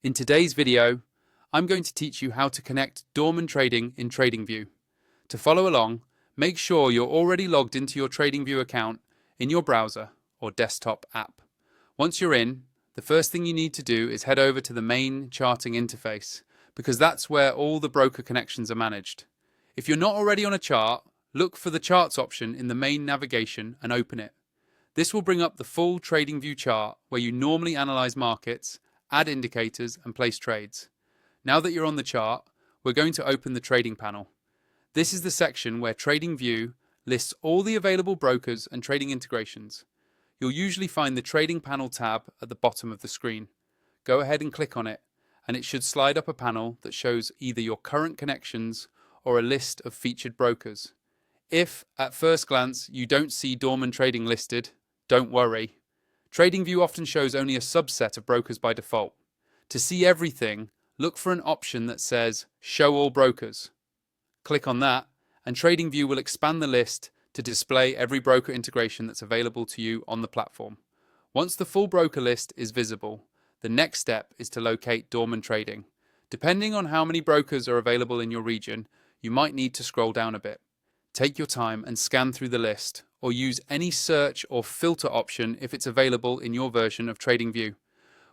In today's video, I'm going to teach you how to connect Dorman Trading in Tradingview. To follow along, make sure you're already logged into your Tradingview account in your browser or desktop app. Once you're in, the first thing you need to do is head over to the main charting interface, because that's where all the broker connections are managed. If you're not already on a chart, look for the charts option in the main navigation and open it. This will bring up the full Tradingview chart where you normally analyze markets, add indicators and place trades. Now that you're on the chart, we're going to open the trading panel. This is the section where Tradingview lists all the available brokers and trading integrations. You'll usually find the trading panel tab at the bottom of the screen. Go ahead and click on it, and it should slide up a panel that shows either your current connections or a list of featured brokers. If, at first glance, you don't see Dorman Trading listed, don't worry. Tradingview often shows only a subset of brokers by default. To see everything, look for an option that says Show All Brokers. Click on that, and Tradingview will expand the list to display every broker integration that's available to you on the platform. Once the full broker list is visible, the next step is to locate Dorman Trading. Depending on how many brokers are available in your region, you might need to scroll down a bit. Take your time and scan through the list, or use any search or filter option if it's available in your version of Tradingview.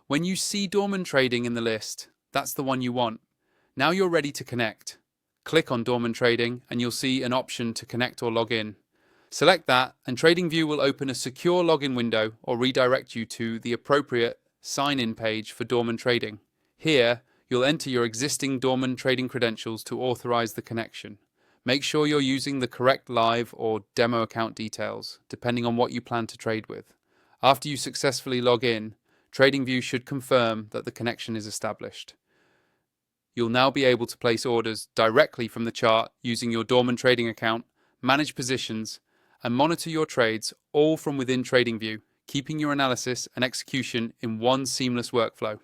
When you see Dorman Trading in the list, that's the one you want. Now you're ready to connect. Click on Dorman Trading and you'll see an option to connect or log in. Select that and Tradingview will open a secure login window or redirect you to the appropriate sign-in page for Dorman Trading. Here, you'll enter your existing Dorman Trading credentials to authorize the connection. Make sure you're using the correct live or demo account details, depending on what you plan to trade with. After you successfully log in, Tradingview should confirm that the connection is established. You'll now be able to place orders directly from the chart using your Dorman Trading account, manage positions, and monitor your trades all from within Tradingview, keeping your analysis and execution in one seamless workflow.